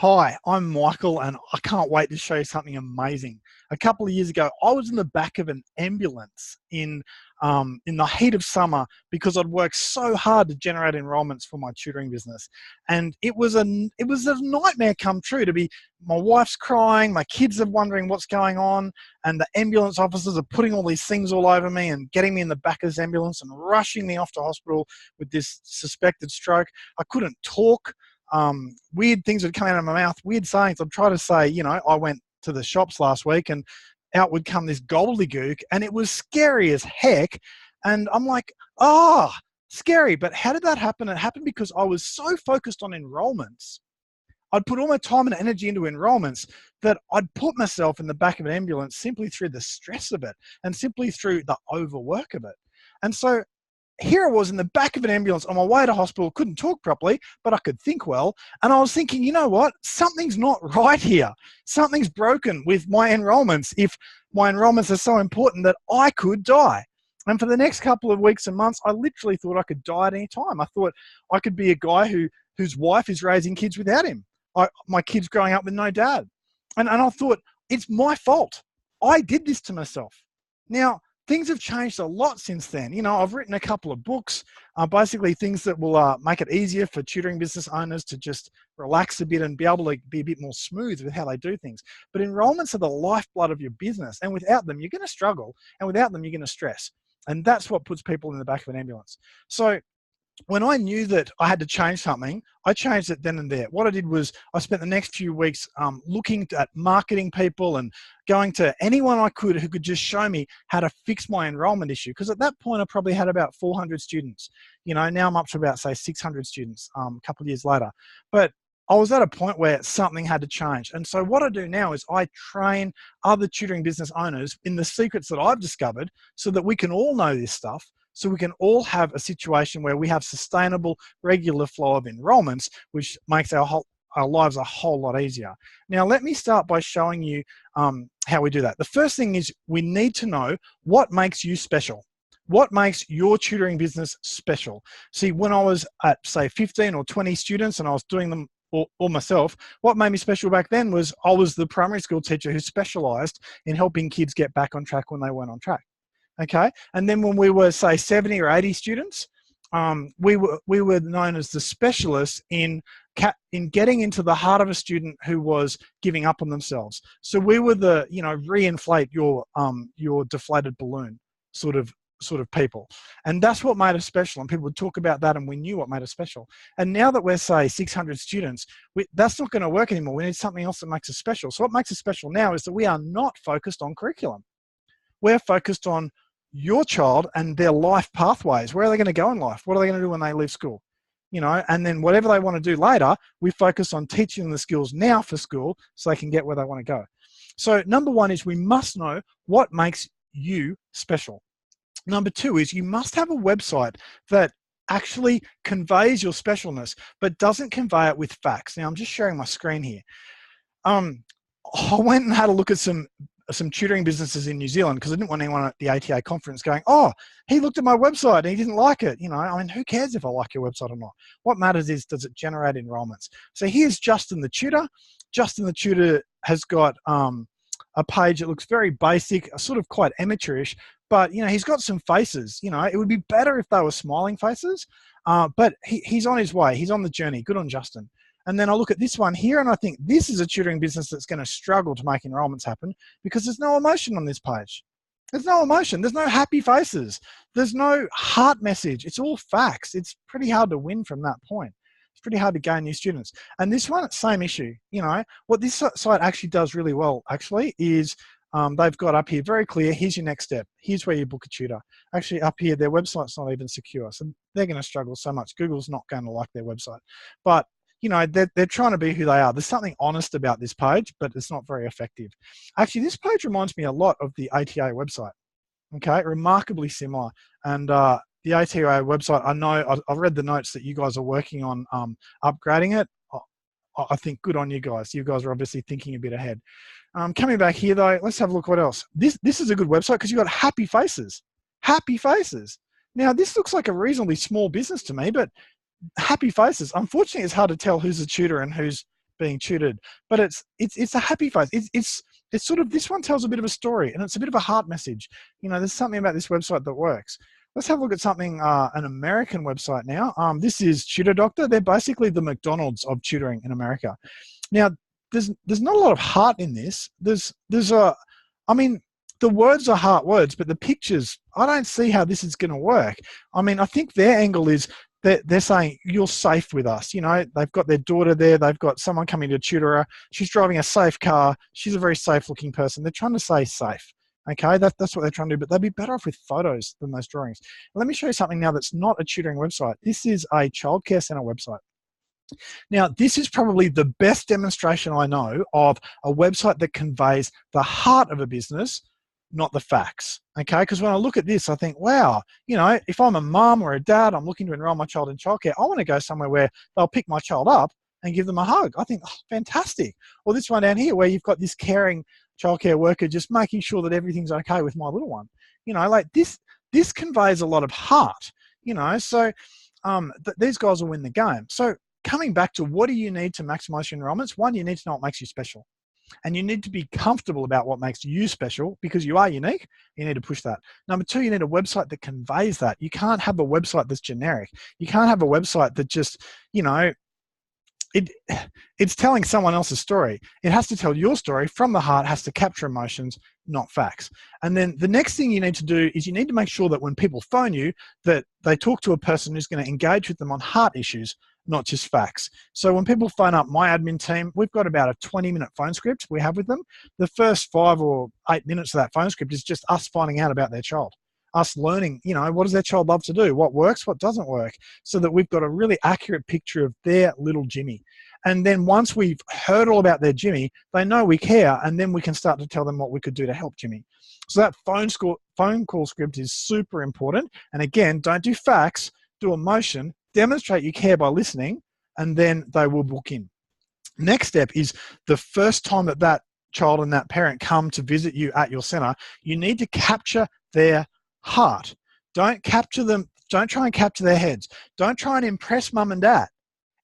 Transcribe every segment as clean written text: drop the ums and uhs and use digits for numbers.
Hi, I'm Michael and I can't wait to show you something amazing. A couple of years ago, I was in the back of an ambulance in the heat of summer because I'd worked so hard to generate enrolments for my tutoring business. And it was a nightmare come true to be, my wife's crying, my kids are wondering what's going on, and the ambulance officers are putting all these things all over me and getting me in the back of this ambulance and rushing me off to hospital with this suspected stroke. I couldn't talk. Weird things would come out of my mouth, weird sayings. I'd try to say, you know, I went to the shops last week and out would come this gobbledygook and it was scary as heck. And I'm like, scary. But how did that happen? It happened because I was so focused on enrolments. I'd put all my time and energy into enrolments that I'd put myself in the back of an ambulance simply through the stress of it and simply through the overwork of it. And so here I was in the back of an ambulance on my way to hospital, couldn't talk properly, but I could think well. And I was thinking, you know what? Something's not right here. Something's broken with my enrolments if my enrolments are so important that I could die. And for the next couple of weeks and months, I literally thought I could die at any time. I thought I could be a guy whose wife is raising kids without him. My kids growing up with no dad. And I thought, it's my fault. I did this to myself. Now, things have changed a lot since then. You know, I've written a couple of books, basically things that will make it easier for tutoring business owners to just relax a bit and be able to be a bit more smooth with how they do things. But enrolments are the lifeblood of your business. And without them, you're going to struggle. And without them, you're going to stress. And that's what puts people in the back of an ambulance. So when I knew that I had to change something, I changed it then and there. What I did was I spent the next few weeks looking at marketing people and going to anyone I could who could just show me how to fix my enrollment issue. Because at that point, I probably had about 400 students. You know, now I'm up to about, say, 600 students a couple of years later. But I was at a point where something had to change. And so what I do now is I train other tutoring business owners in the secrets that I've discovered so that we can all know this stuff. So we can all have a situation where we have sustainable, regular flow of enrolments, which makes our lives a whole lot easier. Now, let me start by showing you how we do that. The first thing is we need to know what makes you special. What makes your tutoring business special? See, when I was at, say, 15 or 20 students and I was doing them all myself, what made me special back then was I was the primary school teacher who specialized in helping kids get back on track when they weren't on track. Okay, and then when we were, say, 70 or 80 students, we were known as the specialists in getting into the heart of a student who was giving up on themselves. So we were the, you know, re-inflate your deflated balloon sort of people. And that's what made us special. And people would talk about that and we knew what made us special. And now that we're, say, 600 students, that's not going to work anymore. We need something else that makes us special. So what makes us special now is that we are not focused on curriculum. We're focused on your child and their life pathways. Where are they going to go in life? What are they going to do when they leave school? You know, and then whatever they want to do later, we focus on teaching them the skills now for school so they can get where they want to go. So number one is we must know what makes you special. Number two is you must have a website that actually conveys your specialness, but doesn't convey it with facts. Now I'm just sharing my screen here. I went and had a look at some tutoring businesses in New Zealand because I didn't want anyone at the ATA conference going, oh, he looked at my website and he didn't like it. You know, I mean, who cares if I like your website or not? What matters is, does it generate enrolments? So here's Justin the Tutor. Justin the Tutor has got a page that looks very basic, sort of quite amateurish, but, you know, he's got some faces. You know, it would be better if they were smiling faces, but he's on his way. He's on the journey. Good on Justin. And then I look at this one here and I think this is a tutoring business that's going to struggle to make enrolments happen because there's no emotion on this page. There's no emotion. There's no happy faces. There's no heart message. It's all facts. It's pretty hard to win from that point. It's pretty hard to gain new students. And this one, same issue. You know, what this site actually does really well actually is they've got up here very clear, here's your next step. Here's where you book a tutor. Actually up here, their website's not even secure. So they're going to struggle so much. Google's not going to like their website. But you know, they're trying to be who they are. There's something honest about this page, but it's not very effective. Actually, this page reminds me a lot of the ATA website. Okay, remarkably similar. And the ATA website, I know, I've read the notes that you guys are working on upgrading it. I think good on you guys. You guys are obviously thinking a bit ahead. Coming back here though, let's have a look what else. This is a good website because you've got happy faces. Happy faces. Now, this looks like a reasonably small business to me, but happy faces. Unfortunately, it's hard to tell who's a tutor and who's being tutored, but it's a happy face. It's sort of, this one tells a bit of a story, and it's a bit of a heart message. You know, there's something about this website that works. Let's have a look at something, an American website now. This is Tutor Doctor. They're basically the McDonald's of tutoring in America. Now, there's not a lot of heart in this. I mean, the words are heart words, but the pictures, I don't see how this is going to work. I mean, I think their angle is that they're saying, you're safe with us. You know, they've got their daughter there. They've got someone coming to tutor her. She's driving a safe car. She's a very safe looking person. They're trying to say safe. Okay, that's what they're trying to do, but they'd be better off with photos than those drawings. Let me show you something now that's not a tutoring website. This is a childcare center website. Now, this is probably the best demonstration I know of a website that conveys the heart of a business, not the facts, okay? Because when I look at this, I think, wow, you know, if I'm a mum or a dad, I'm looking to enroll my child in childcare, I want to go somewhere where they'll pick my child up and give them a hug. I think, oh, fantastic. Or this one down here where you've got this caring childcare worker just making sure that everything's okay with my little one. You know, like this conveys a lot of heart, you know, so these guys will win the game. So coming back to what do you need to maximize your enrollments? One, you need to know what makes you special. And you need to be comfortable about what makes you special because you are unique. You need to push that. Number two, you need a website that conveys that. You can't have a website that's generic. You can't have a website that just, you know, it's telling someone else's story. It has to tell your story from the heart, has to capture emotions, not facts. And then the next thing you need to do is you need to make sure that when people phone you, that they talk to a person who's going to engage with them on heart issues, not just facts. So when people phone up my admin team, we've got about a 20-minute phone script we have with them. The first 5 or 8 minutes of that phone script is just us finding out about their child. Us learning, you know, what does their child love to do? What works, what doesn't work? So that we've got a really accurate picture of their little Jimmy. And then once we've heard all about their Jimmy, they know we care, and then we can start to tell them what we could do to help Jimmy. So that phone call script is super important. And again, don't do facts, do emotion, demonstrate you care by listening, and then they will book in. Next step is the first time that that child and that parent come to visit you at your center, you need to capture their heart. Don't capture them. Don't try and capture their heads. Don't try and impress mum and dad.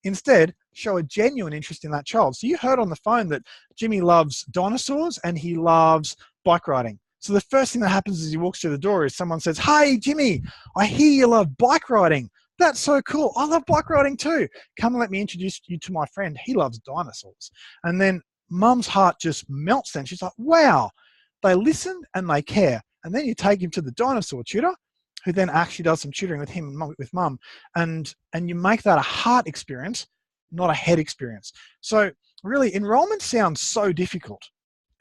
Instead, show a genuine interest in that child. So you heard on the phone that Jimmy loves dinosaurs and he loves bike riding. So the first thing that happens as he walks through the door is someone says, "Hey, Jimmy, I hear you love bike riding. That's so cool. I love bike riding too. Come and let me introduce you to my friend. He loves dinosaurs." And then mum's heart just melts then. She's like, wow, they listen and they care. And then you take him to the dinosaur tutor, who then actually does some tutoring with him and with mum. And you make that a heart experience, not a head experience. So really, enrollment sounds so difficult.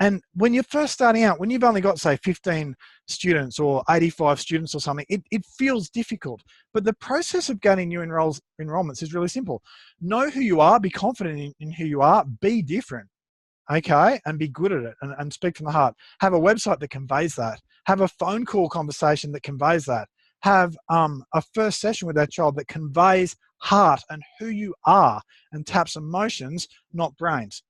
And when you're first starting out, when you've only got, say, 15 students or 85 students or something, it feels difficult. But the process of gaining new enrollments is really simple. Know who you are, be confident in who you are, be different, okay, and be good at it and speak from the heart. Have a website that conveys that. Have a phone call conversation that conveys that. Have a first session with that child that conveys heart and who you are and taps emotions, not brains.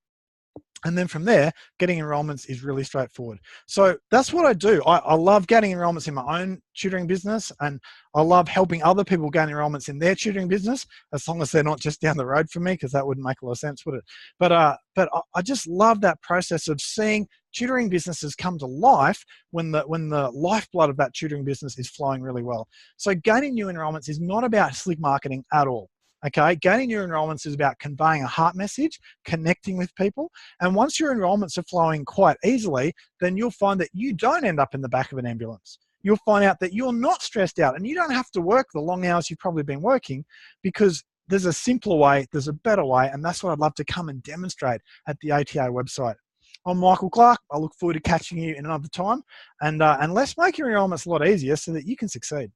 And then from there, getting enrollments is really straightforward. So that's what I do. I love getting enrollments in my own tutoring business, and I love helping other people gain enrollments in their tutoring business, as long as they're not just down the road from me, because that wouldn't make a lot of sense, would it? But I just love that process of seeing tutoring businesses come to life when the lifeblood of that tutoring business is flowing really well. So gaining new enrollments is not about slick marketing at all. Okay, gaining your enrollments is about conveying a heart message, connecting with people. And once your enrollments are flowing quite easily, then you'll find that you don't end up in the back of an ambulance. You'll find out that you're not stressed out and you don't have to work the long hours you've probably been working, because there's a simpler way, there's a better way, and that's what I'd love to come and demonstrate at the ATA website. I'm Michael Clark. I look forward to catching you in another time, and let's make your enrollments a lot easier so that you can succeed.